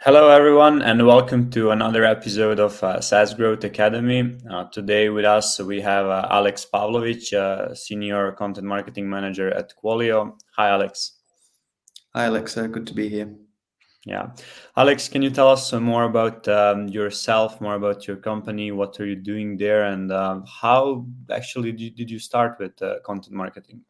Hello, everyone, and welcome to another episode of SaaS Growth Academy. Today, with us, we have Alex Pavlović, Senior Content Marketing Manager at Qualio. Hi, Alex. Hi, Alexa. Good to be here. Yeah. Alex, can you tell us some more about yourself, more about your company? What are you doing there? And how actually did you start with content marketing?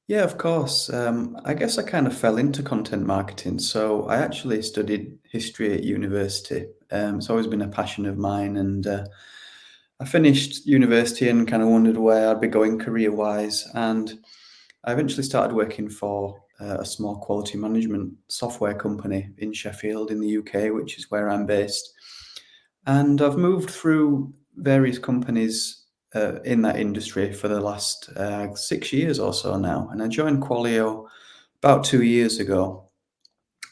Yeah, of course. I guess I kind of fell into content marketing. So I actually studied history at university. It's always been a passion of mine. And I finished university and kind of wondered where I'd be going career-wise. And I eventually started working for a small quality management software company in Sheffield in the UK, which is where I'm based. And I've moved through various companies in that industry for the last 6 years or so now. And I joined Qualio about 2 years ago.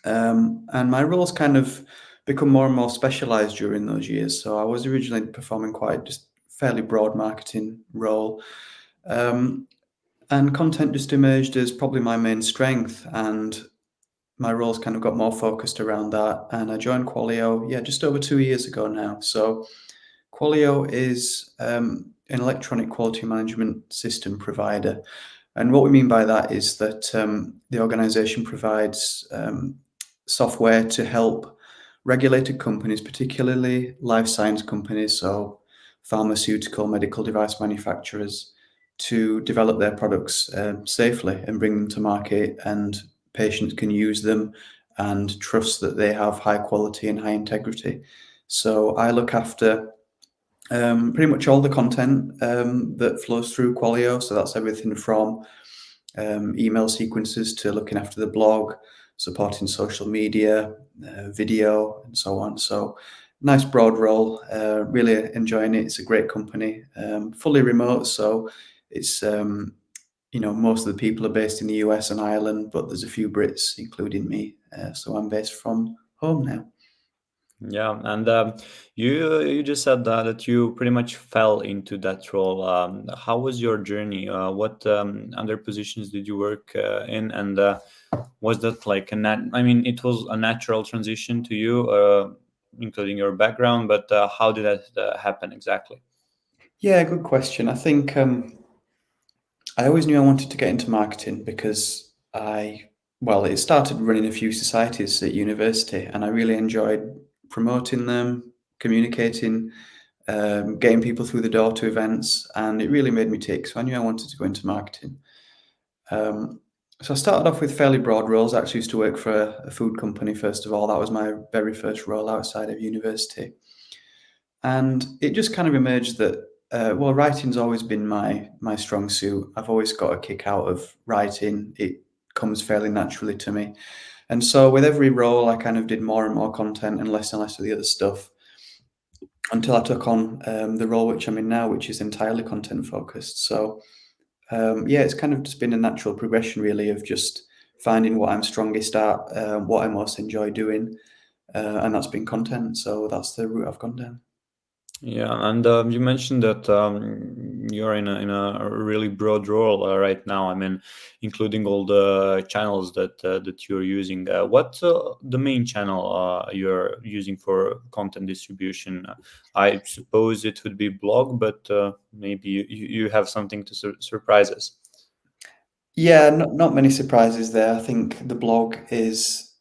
And my roles kind of become more and more specialized during those years. So I was originally performing quite just fairly broad marketing role. And content just emerged as probably my main strength. And my roles kind of got more focused around that. And I joined Qualio, just over 2 years ago now. So Qualio is an electronic quality management system provider. And what we mean by that is that the organization provides software to help regulated companies, particularly life science companies, so pharmaceutical, medical device manufacturers, to develop their products safely and bring them to market, and patients can use them and trust that they have high quality and high integrity. So I look after pretty much all the content that flows through Qualio. So that's everything from email sequences to looking after the blog, supporting social media, video, and so on. So nice broad role. Really enjoying it. It's a great company. Fully remote, so it's most of the people are based in the US and Ireland, but there's a few Brits, including me. So I'm based from home now. Yeah, and you just said that you pretty much fell into that role. How was your journey? What other positions did you work in? And was that like I mean, it was a natural transition to you, including your background, but how did that happen exactly? Yeah, good question. I think I always knew I wanted to get into marketing because it started running a few societies at university, and I really enjoyed promoting them, communicating, getting people through the door to events, and it really made me tick. So I knew I wanted to go into marketing. So I started off with fairly broad roles. I actually used to work for a food company, first of all. That was my very first role outside of university. And it just kind of emerged that writing's always been my strong suit. I've always got a kick out of writing. It comes fairly naturally to me. And so with every role, I kind of did more and more content and less of the other stuff until I took on the role which I'm in now, which is entirely content focused. So it's kind of just been a natural progression, really, of just finding what I'm strongest at, what I most enjoy doing, and that's been content. So that's the route I've gone down. Yeah, and you mentioned that you're in a really broad role right now. I mean, including all the channels that you're using. What's the main channel you're using for content distribution? I suppose it would be blog, but maybe you have something to surprise us. Yeah, not many surprises there. I think the blog is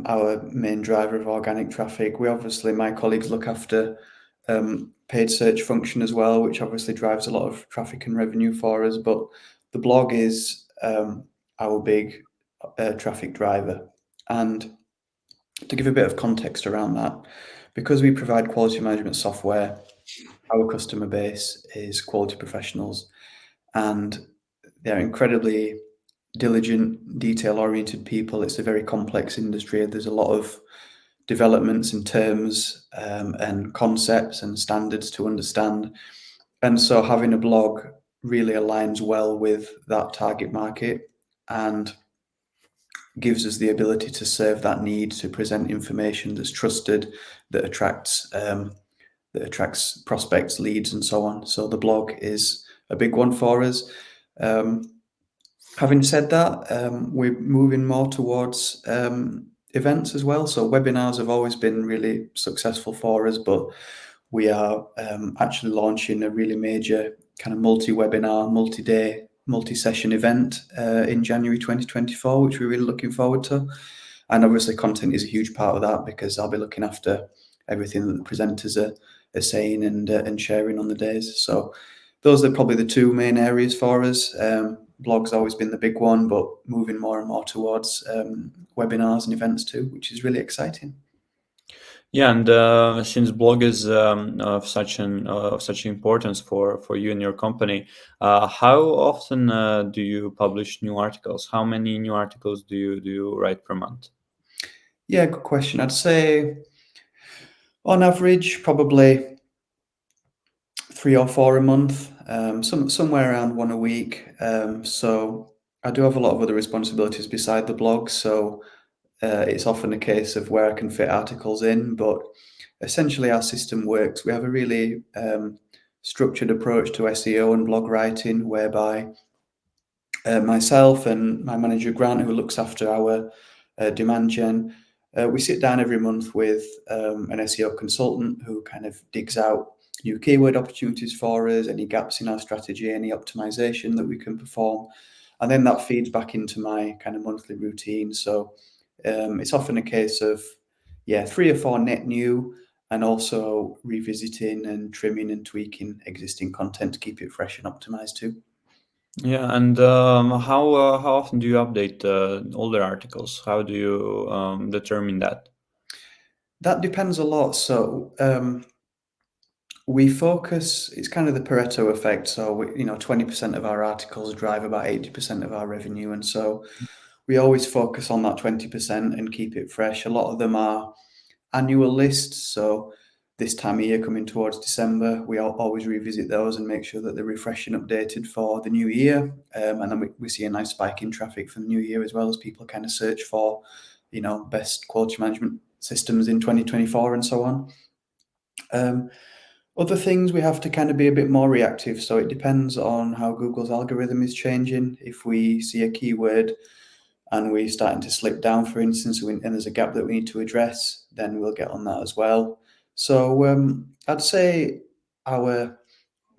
our main driver of organic traffic. My colleagues look after paid search function as well, which obviously drives a lot of traffic and revenue for us. But the blog is our big traffic driver. And to give a bit of context around that, because we provide quality management software, our customer base is quality professionals, and they're incredibly diligent, detail-oriented people. It's a very complex industry. There's a lot of developments and terms and concepts and standards to understand. And so having a blog really aligns well with that target market and gives us the ability to serve that need, to present information that's trusted, that attracts prospects, leads, and so on. So the blog is a big one for us. Having said that, we're moving more towards events as well. So webinars have always been really successful for us, but we are actually launching a really major kind of multi-webinar, multi-day, multi-session event in January 2024, which we're really looking forward to. And obviously content is a huge part of that because I'll be looking after everything that the presenters are saying and sharing on the days. So those are probably the two main areas for us. Blog's always been the big one, but moving more and more towards webinars and events too, which is really exciting. Yeah, and since blog is of such importance for you and your company, how often do you publish new articles? How many new articles do you write per month? Yeah, good question. I'd say on average, probably 3 or 4 a month, somewhere around one a week. So I do have a lot of other responsibilities beside the blog, so it's often a case of where I can fit articles in. But essentially, our system works. We have a really structured approach to SEO and blog writing, whereby myself and my manager Grant, who looks after our demand gen, we sit down every month with an SEO consultant who kind of digs out new keyword opportunities for us, any gaps in our strategy, any optimization that we can perform, and then that feeds back into my kind of monthly routine. So it's often a case of 3 or 4 net new, and also revisiting and trimming and tweaking existing content to keep it fresh and optimized too. Yeah, and how often do you update older articles? How do you determine that? That depends a lot. So we focus. It's kind of the Pareto effect. So 20% of our articles drive about 80% of our revenue, and so we always focus on that 20% and keep it fresh. A lot of them are annual lists. So this time of year, coming towards December, we always revisit those and make sure that they're refreshed and updated for the new year. And then we see a nice spike in traffic for the new year as well, as people kind of search for, best quality management systems in 2024 and so on. Um, Other things, we have to kind of be a bit more reactive. So it depends on how Google's algorithm is changing. If we see a keyword and we're starting to slip down, for instance, and there's a gap that we need to address, then we'll get on that as well. So I'd say our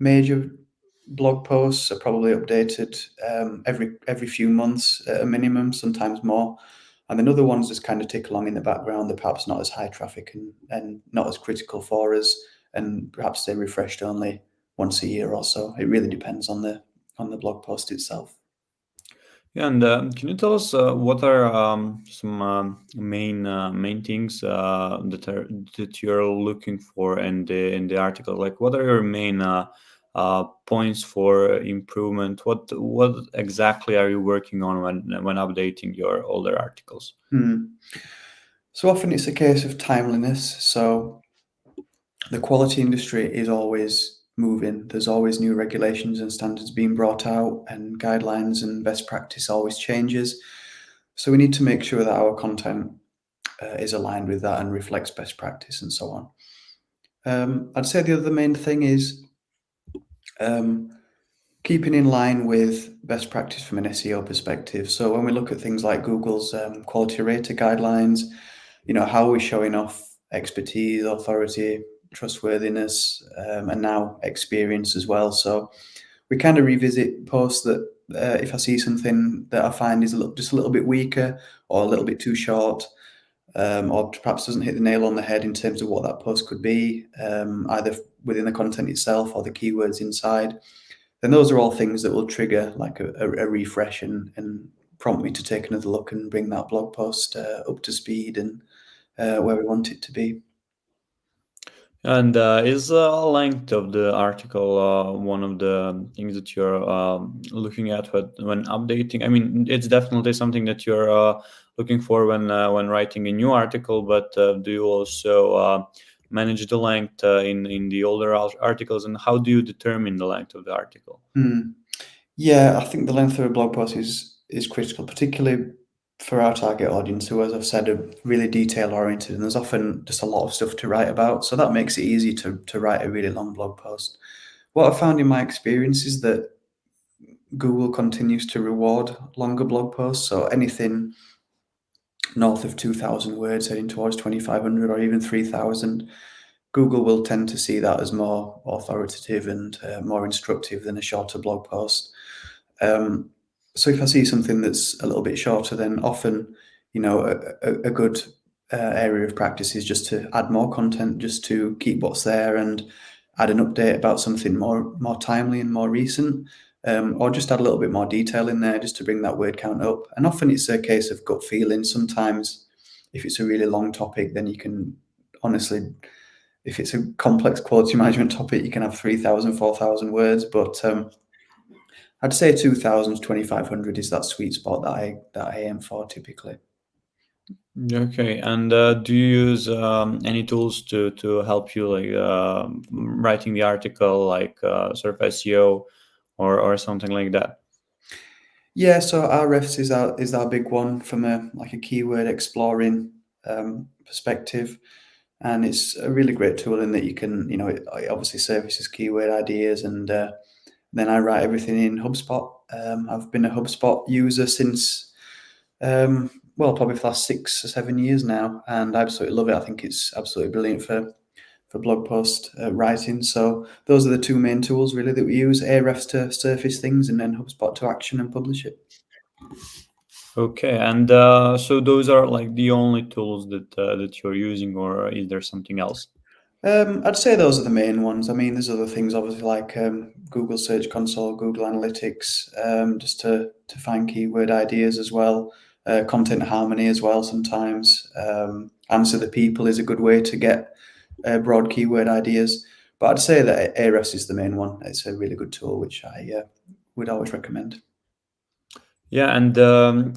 major blog posts are probably updated every few months at a minimum, sometimes more. And then other ones just kind of tick along in the background. They're perhaps not as high traffic and not as critical for us, and perhaps they're refreshed only once a year or so. It really depends on the blog post itself. Yeah, and can you tell us what are some main things that you're looking for in the article? Like, what are your main points for improvement? What exactly are you working on when updating your older articles? Hmm. So often it's a case of timeliness. So the quality industry is always moving. There's always new regulations and standards being brought out, and guidelines and best practice always changes. So we need to make sure that our content is aligned with that and reflects best practice and so on. I'd say the other main thing is um, keeping in line with best practice from an SEO perspective. So when we look at things like Google's quality rater guidelines, how are we showing off expertise, authority, trustworthiness, and now experience as well. So we kind of revisit posts that if I see something that I find is just a little bit weaker or a little bit too short, or perhaps doesn't hit the nail on the head in terms of what that post could be, either within the content itself or the keywords inside, then those are all things that will trigger like a refresh and prompt me to take another look and bring that blog post up to speed and where we want it to be. And is length of the article one of the things that you're looking at when updating? I mean, it's definitely something that you're looking for when writing a new article. But do you also manage the length in the older articles, and how do you determine the length of the article? Hmm. Yeah, I think the length of a blog post is critical, particularly for our target audience, who, as I've said, are really detail oriented, and there's often just a lot of stuff to write about. So that makes it easy to write a really long blog post. What I found in my experience is that Google continues to reward longer blog posts. So anything north of 2,000 words, heading towards 2,500 or even 3,000, Google will tend to see that as more authoritative and more instructive than a shorter blog post. Um, so if I see something that's a little bit shorter, then often, a good area of practice is just to add more content, just to keep what's there and add an update about something more timely and more recent, or just add a little bit more detail in there just to bring that word count up. And often it's a case of gut feeling. Sometimes, if it's a really long topic, then you can honestly, if it's a complex quality management topic, you can have 3,000, 4,000 words. But I'd say 2,000 to 2,500 is that sweet spot that I aim for typically. Okay, and do you use any tools to help you, like writing the article, like sort of SEO or something like that? Yeah, so Ahrefs is our big one from a keyword exploring perspective, and it's a really great tool in that you can, it obviously services keyword ideas, and then I write everything in HubSpot. I've been a HubSpot user since, well, probably for the last 6 or 7 years now, and I absolutely love it. I think it's absolutely brilliant for blog post writing. So those are the two main tools really that we use: Ahrefs to surface things, and then HubSpot to action and publish it. Okay, and so those are like the only tools that you're using, or is there something else? I'd say those are the main ones. I mean, there's other things obviously like Google Search Console, Google Analytics, just to find keyword ideas as well. Content Harmony as well sometimes. Answer the People is a good way to get broad keyword ideas. But I'd say that Ahrefs is the main one. It's a really good tool, which I would always recommend. Yeah, and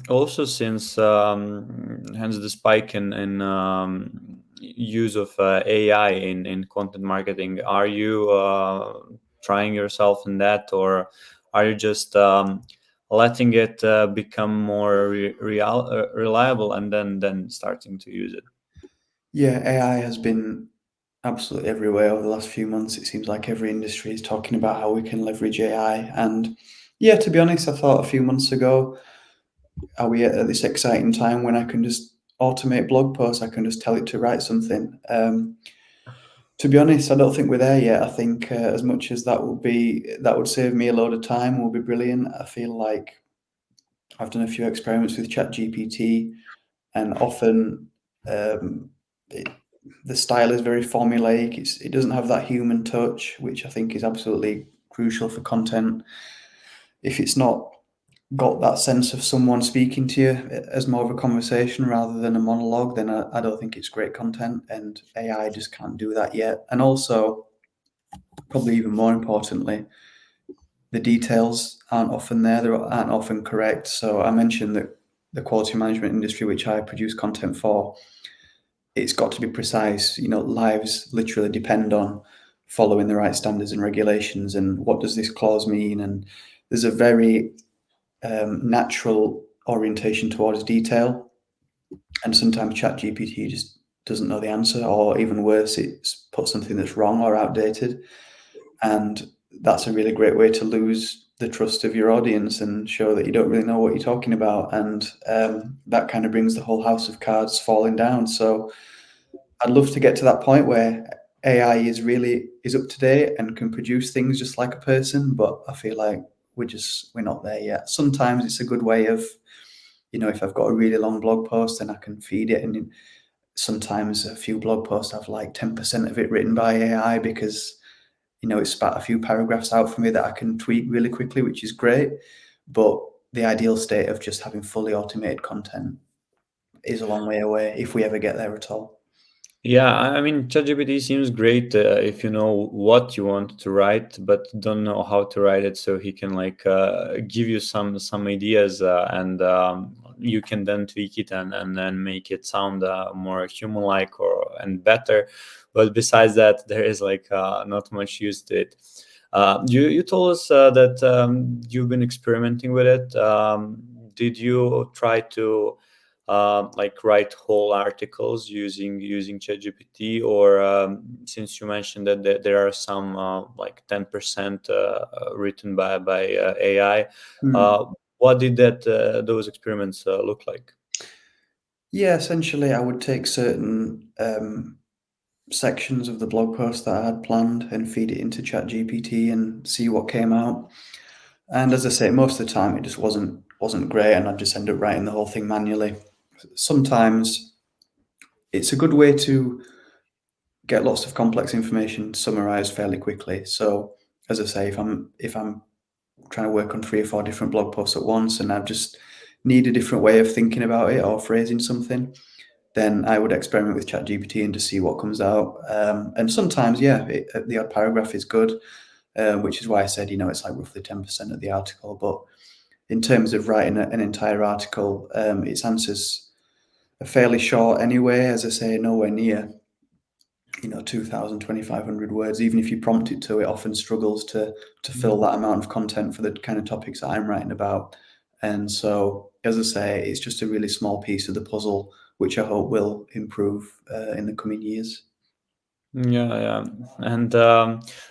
also since hence the spike in use of AI in content marketing, are you trying yourself in that, or are you just letting it become more reliable and then starting to use it? Yeah, AI has been absolutely everywhere over the last few months. It seems like every industry is talking about how we can leverage AI. And yeah, to be honest, I thought a few months ago, are we at this exciting time when I can just automate blog posts? I can just tell it to write something. To be honest, I don't think we're there yet. I think as much as that would save me a load of time, will be brilliant. I feel like I've done a few experiments with ChatGPT, and often um, it, the style is very formulaic. It doesn't have that human touch, which I think is absolutely crucial for content. If it's not got that sense of someone speaking to you as more of a conversation rather than a monologue, then I don't think it's great content. And AI just can't do that yet. And also, probably even more importantly, the details aren't often there. They aren't often correct. So I mentioned that the quality management industry, which I produce content for, it's got to be precise. Lives literally depend on following the right standards and regulations. And what does this clause mean? And there's a very natural orientation towards detail. And sometimes ChatGPT just doesn't know the answer, or even worse, it's put something that's wrong or outdated. And that's a really great way to lose the trust of your audience and show that you don't really know what you're talking about. And that kind of brings the whole house of cards falling down. So I'd love to get to that point where AI is up to date and can produce things just like a person, but I feel like we're not there yet. Sometimes it's a good way of, if I've got a really long blog post, then I can feed it, and sometimes a few blog posts have like 10% of it written by AI because it spat a few paragraphs out for me that I can tweak really quickly, which is great. But the ideal state of just having fully automated content is a long way away if we ever get there at all. Yeah, I mean, ChatGPT seems great if you know what you want to write, but don't know how to write it. So he can like give you some ideas, and you can then tweak it and then make it sound more human-like or and better. But besides that, there is like not much use to it. You told us that you've been experimenting with it. Did you try to like write whole articles using ChatGPT, or since you mentioned that there are some like 10% written by AI, Hmm. uh, what did that those experiments look like? Yeah, essentially, I would take certain sections of the blog post that I had planned and feed it into ChatGPT and see what came out. And as I say, most of the time it just wasn't great, and I'd just end up writing the whole thing manually. Sometimes it's a good way to get lots of complex information summarized fairly quickly. So as I say, if I'm trying to work on 3 or 4 different blog posts at once and I just need a different way of thinking about it or phrasing something, then I would experiment with ChatGPT and just see what comes out. And sometimes, yeah, the odd paragraph is good, which is why I said, it's like roughly 10% of the article. But in terms of writing an entire article, its answers are fairly short anyway. As I say, nowhere near 2,000, 2,500 words. Even if you prompt it to, it often struggles to fill that amount of content for the kind of topics that I'm writing about. And so, as I say, it's just a really small piece of the puzzle, which I hope will improve in the coming years. Yeah, yeah, and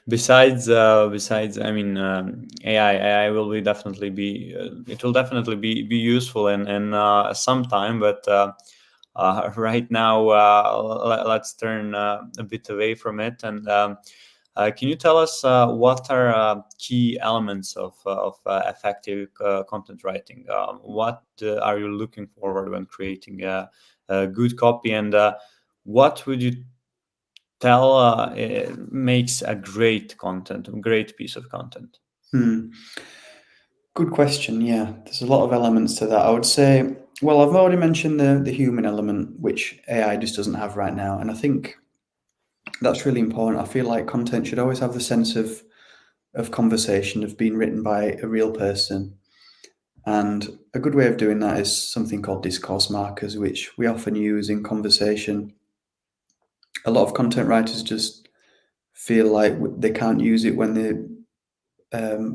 besides, I mean, AI will be definitely be it will definitely be useful in some time, but right now, let's turn a bit away from it. And can you tell us what are key elements of effective content writing? What are you looking forward when creating a good copy, and what would you tell makes a great piece of content? Hmm. Good question. Yeah, there's a lot of elements to that. I would say, well, I've already mentioned the human element, which AI just doesn't have right now, and I think that's really important. I feel like content should always have the sense of conversation, of being written by a real person. And a good way of doing that is something called discourse markers, which we often use in conversation. A lot of content writers just feel like they can't use it when they're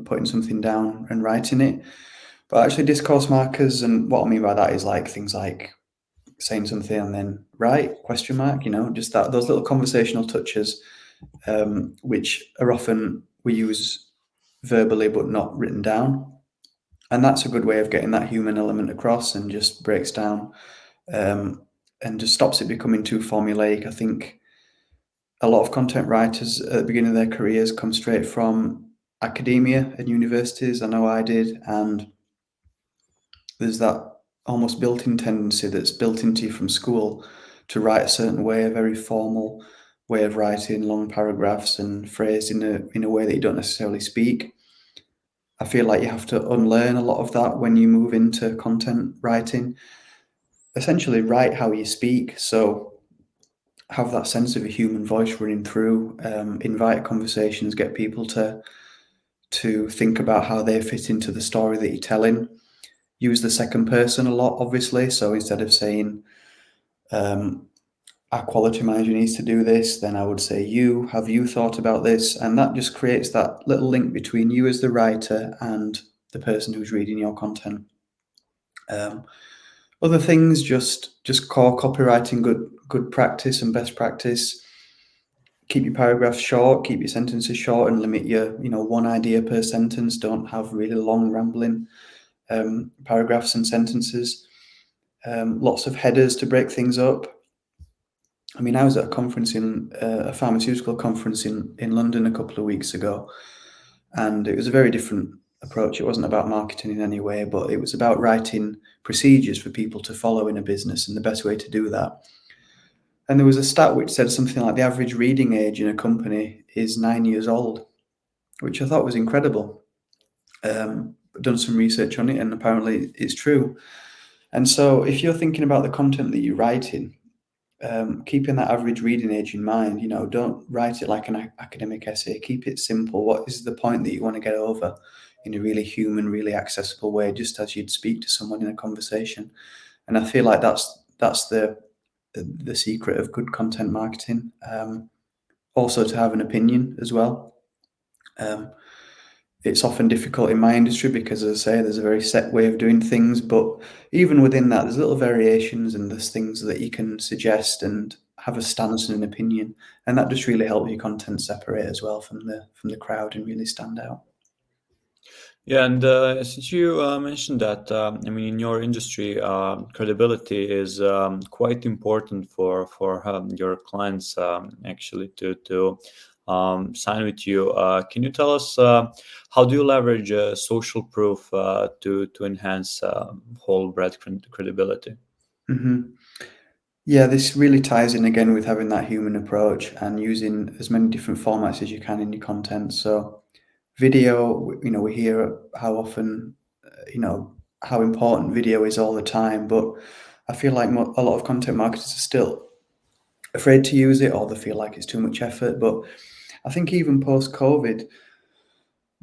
putting something down and writing it. But actually, discourse markers, and what I mean by that is like things like saying something and then right question mark. Just that those little conversational touches, which are often we use verbally but not written down. And that's a good way of getting that human element across and just breaks down um, and just stops it becoming too formulaic. I think a lot of content writers at the beginning of their careers come straight from academia and universities. I know I did, and there's that almost built-in tendency that's built into you from school to write a certain way, a very formal way of writing long paragraphs and phrased in a way that you don't necessarily speak. I feel like you have to unlearn a lot of that when you move into content writing. Essentially, write how you speak. So have that sense of a human voice running through. Invite conversations, get people to think about how they fit into the story that you're telling. Use the second person a lot, obviously. So instead of saying um, our quality manager needs to do this, then I would say have you thought about this? And that just creates that little link between you as the writer and the person who's reading your content. Um, Other things, just core copywriting, good practice and best practice. Keep your paragraphs short, keep your sentences short, and limit your one idea per sentence. Don't have really long rambling paragraphs and sentences. Lots of headers to break things up. I mean, I was at a conference in a pharmaceutical conference in London a couple of weeks ago, and it was a very different approach. It wasn't about marketing in any way, but it was about writing procedures for people to follow in a business and the best way to do that. And there was a stat which said something like the average reading age in a company is 9 years old, which I thought was incredible. Done some research on it, and apparently it's true. And so, if you're thinking about the content that you're writing, keeping that average reading age in mind, don't write it like an academic essay. Keep it simple. What is the point that you want to get over in a really human, really accessible way, just as you'd speak to someone in a conversation? And I feel like that's the secret of good content marketing. Also, to have an opinion as well. Um, it's often difficult in my industry because, as I say, there's a very set way of doing things. But even within that, there's little variations and there's things that you can suggest and have a stance and an opinion, and that just really helps your content separate as well from the crowd and really stand out. Yeah, and since you mentioned that, I mean, in your industry, credibility is quite important for your clients actually to sign with you. Can you tell us how do you leverage social proof to enhance whole brand credibility? Hmm. Yeah, this really ties in again with having that human approach and using as many different formats as you can in your content. So, video, we hear how often, how important video is all the time, but I feel like a lot of content marketers are still afraid to use it or they feel like it's too much effort. But I think even post COVID,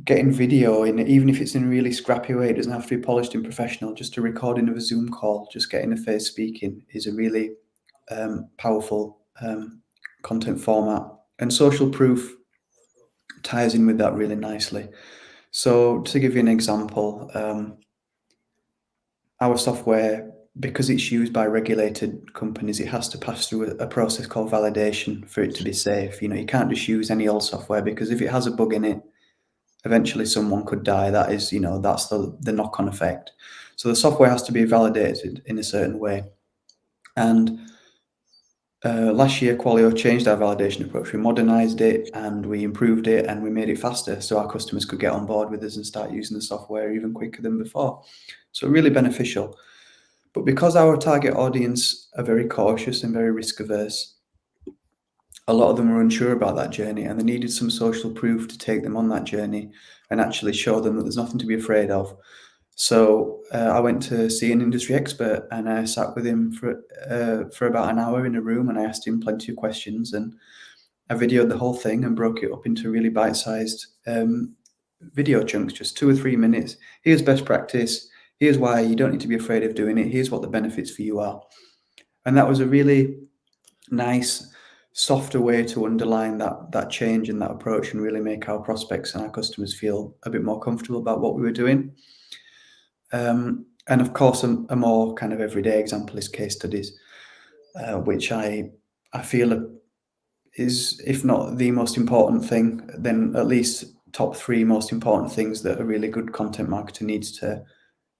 getting video in, even if it's in a really scrappy way, it doesn't have to be polished and professional. Just a recording of a Zoom call, just getting a face speaking is a really powerful content format. And social proof ties in with that really nicely. So, to give you an example, our software, because it's used by regulated companies, it has to pass through a process called validation for it to be safe. You can't just use any old software because if it has a bug in it, eventually someone could die. That's the knock-on effect. So the software has to be validated in a certain way. And last year, Qualio changed our validation approach. We modernized it and we improved it and we made it faster so our customers could get on board with us and start using the software even quicker than before. So really beneficial. But because our target audience are very cautious and very risk averse, a lot of them were unsure about that journey and they needed some social proof to take them on that journey and actually show them that there's nothing to be afraid of. So I went to see an industry expert and I sat with him for about an hour in a room and I asked him plenty of questions and I videoed the whole thing and broke it up into really bite-sized video chunks, just 2 or 3 minutes. Here's best practice. Here's why you don't need to be afraid of doing it. Here's what the benefits for you are. And that was a really nice, softer way to underline that change in that approach and really make our prospects and our customers feel a bit more comfortable about what we were doing. And of course, a more kind of everyday example is case studies, which I feel is, if not the most important thing, then at least top three most important things that a really good content marketer needs to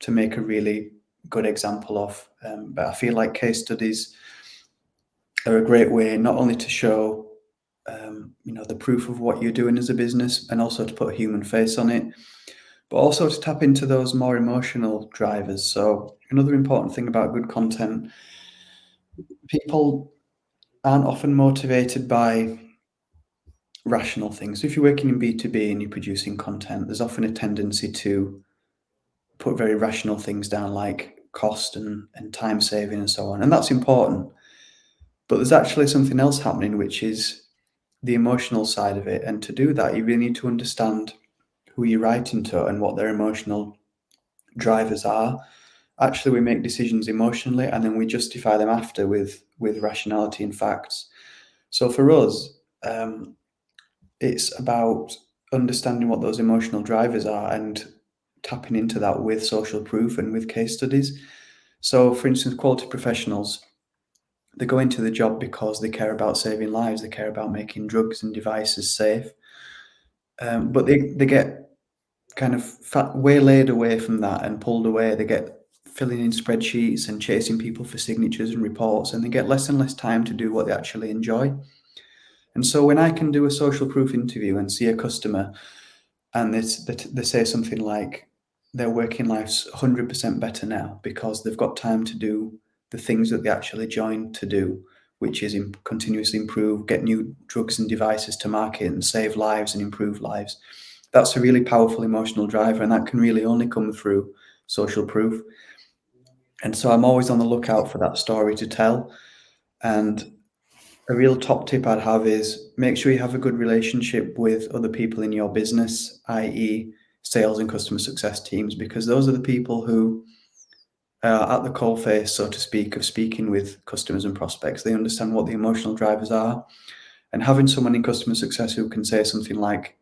make a really good example of. But I feel like case studies are a great way not only to show the proof of what you're doing as a business and also to put a human face on it, but also to tap into those more emotional drivers. So another important thing about good content, people aren't often motivated by rational things. So if you're working in B2B and you're producing content, there's often a tendency to put very rational things down like cost and time saving and so on. And that's important. But there's actually something else happening, which is the emotional side of it. And to do that, you really need to understand who you're writing to and what their emotional drivers are. Actually, we make decisions emotionally and then we justify them after with rationality and facts. So for us, it's about understanding what those emotional drivers are and tapping into that with social proof and with case studies. So, for instance, quality professionals, they go into the job because they care about saving lives, they care about making drugs and devices safe. But they get kind of waylaid away from that and pulled away. They get filling in spreadsheets and chasing people for signatures and reports, and they get less and less time to do what they actually enjoy. And so when I can do a social proof interview and see a customer and they say something like their working life's 100% better now because they've got time to do the things that they actually joined to do, which is continuously improve, get new drugs and devices to market and save lives and improve lives. That's a really powerful emotional driver, and that can really only come through social proof. And so I'm always on the lookout for that story to tell. And a real top tip I'd have is make sure you have a good relationship with other people in your business, i.e., sales and customer success teams, because those are the people who are at the coalface, so to speak, of speaking with customers and prospects. They understand what the emotional drivers are. And having someone in customer success who can say something like,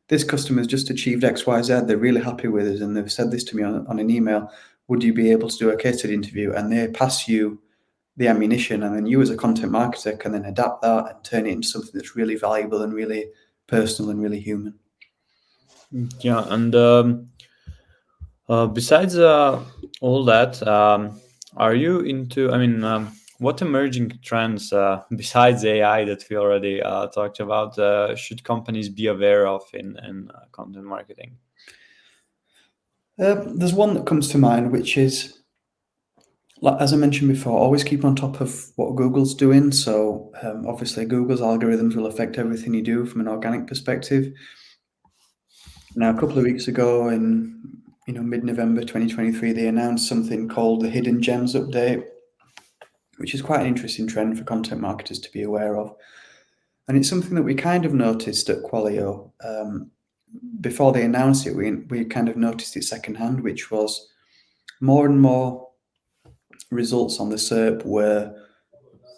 this customer's just achieved XYZ, they're really happy with us, and they've said this to me on an email. Would you be able to do a case study interview? And they pass you the ammunition, and then you as a content marketer can then adapt that and turn it into something that's really valuable and really personal and really human. Yeah, and Besides all that, are you into? I mean, what emerging trends besides AI that we already talked about should companies be aware of in content marketing? There's one that comes to mind, which is, like, as I mentioned before, always keep on top of what Google's doing. So obviously, Google's algorithms will affect everything you do from an organic perspective. Now, a couple of weeks ago, in mid-November 2023, they announced something called the Hidden Gems update, which is quite an interesting trend for content marketers to be aware of. And it's something that we kind of noticed at Qualio. Before they announced it, we kind of noticed it secondhand, which was more and more results on the SERP were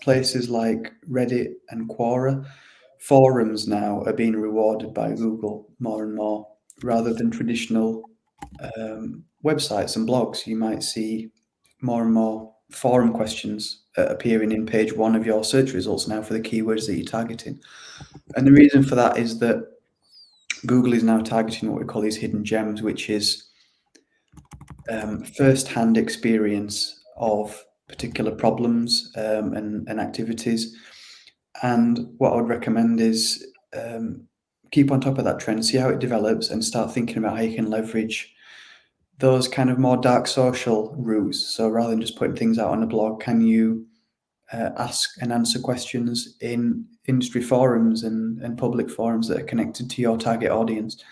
places like Reddit and Quora. Forums now are being rewarded by Google more and more, rather than traditional websites and blogs. You might see more and more forum questions appearing in page one of your search results now for the keywords that you're targeting. And the reason for that is that Google is now targeting what we call these hidden gems, which is first-hand experience of particular problems and activities. And what I would recommend is keep on top of that trend, see how it develops, and start thinking about how you can leverage those kind of more dark social routes. So rather than just putting things out on a blog, can you ask and answer questions in industry forums and public forums that are connected to your target audience?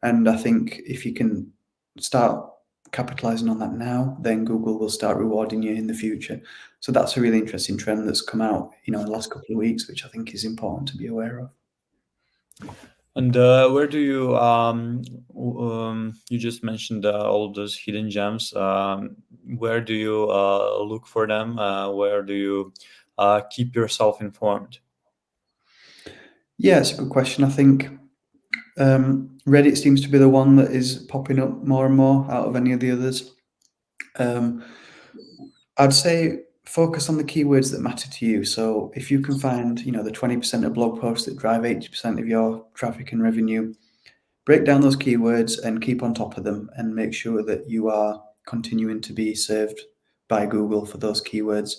And I think if you can start capitalizing on that now, then Google will start rewarding you in the future. So that's a really interesting trend that's come out, in the last couple of weeks, which I think is important to be aware of. And where do you you just mentioned all those hidden gems? Where do you look for them? Where do you keep yourself informed? Yeah, it's a good question. I think Reddit seems to be the one that is popping up more and more out of any of the others. Um, I'd say focus on the keywords that matter to you. So if you can find, the 20% of blog posts that drive 80% of your traffic and revenue, break down those keywords and keep on top of them and make sure that you are continuing to be served by Google for those keywords.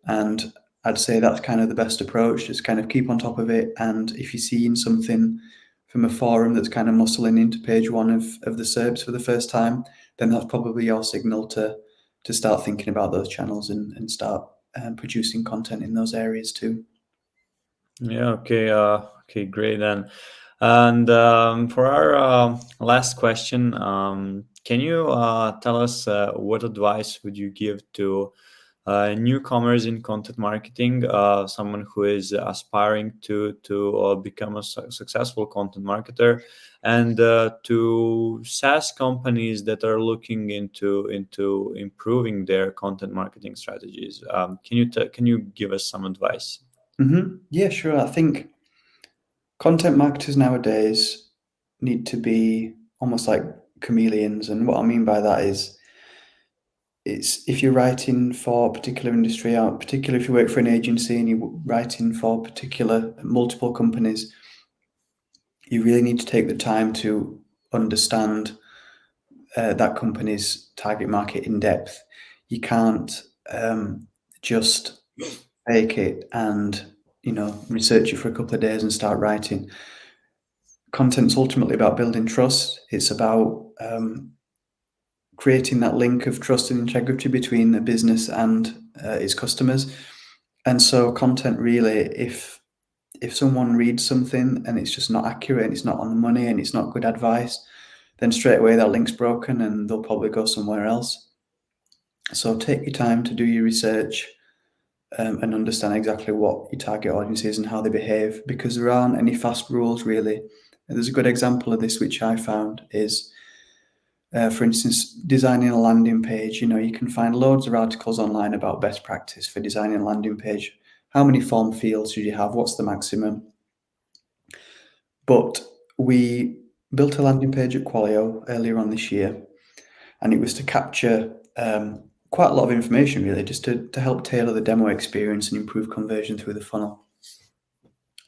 And I'd say that's kind of the best approach, just kind of keep on top of it. And if you're seeing something from a forum that's kind of muscling into page one of the SERPs for the first time, then that's probably your signal to start thinking about those channels and start producing content in those areas too. Yeah. Okay. Okay. Great. Then, and for our last question, can you tell us what advice would you give to newcomers in content marketing, someone who is aspiring to become a successful content marketer, and to SaaS companies that are looking into improving their content marketing strategies? Can you give us some advice? Yeah, sure. I think content marketers nowadays need to be almost like chameleons. And what I mean by that is, it's if you're writing for a particular industry, or particularly if you work for an agency and you're writing for particular multiple companies, you really need to take the time to understand that company's target market in depth. You can't just fake it and research it for a couple of days and start writing. Content's ultimately about building trust. It's about creating that link of trust and integrity between the business and its customers. And so, content really, if someone reads something and it's just not accurate and it's not on the money and it's not good advice, then straight away that link's broken and they'll probably go somewhere else. So take your time to do your research and understand exactly what your target audience is and how they behave, because there aren't any fast rules really. And there's a good example of this which I found is, for instance, designing a landing page. You can find loads of articles online about best practice for designing a landing page. How many form fields should you have? What's the maximum? But we built a landing page at Qualio earlier on this year, and it was to capture quite a lot of information, really, just to help tailor the demo experience and improve conversion through the funnel.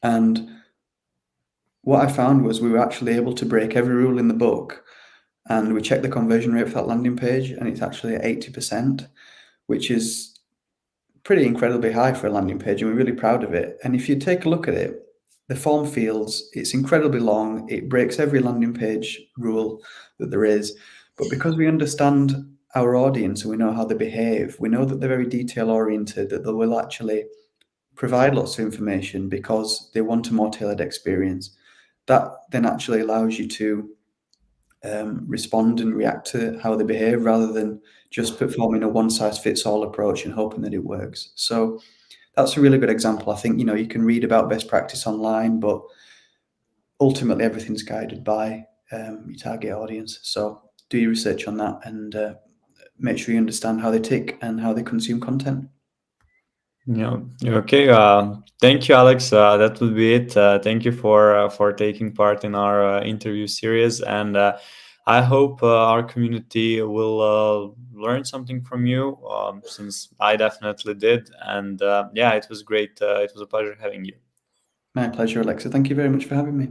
And what I found was we were actually able to break every rule in the book and we checked the conversion rate for that landing page, and it's actually at 80%, which is pretty incredibly high for a landing page, and we're really proud of it. And if you take a look at it, the form fields, it's incredibly long. It breaks every landing page rule that there is. But because we understand our audience and we know how they behave, we know that they're very detail oriented, that they will actually provide lots of information because they want a more tailored experience. That then actually allows you to respond and react to how they behave rather than just performing a one size fits all approach and hoping that it works. So that's a really good example. I think, you can read about best practice online, but ultimately everything's guided by your target audience. So do your research on that and make sure you understand how they tick and how they consume content. Yeah. Okay. Thank you, Alex. That would be it. Thank you for taking part in our interview series, and I hope our community will learn something from you, since I definitely did. And yeah, it was great. It was a pleasure having you. My pleasure, Alexa. Thank you very much for having me.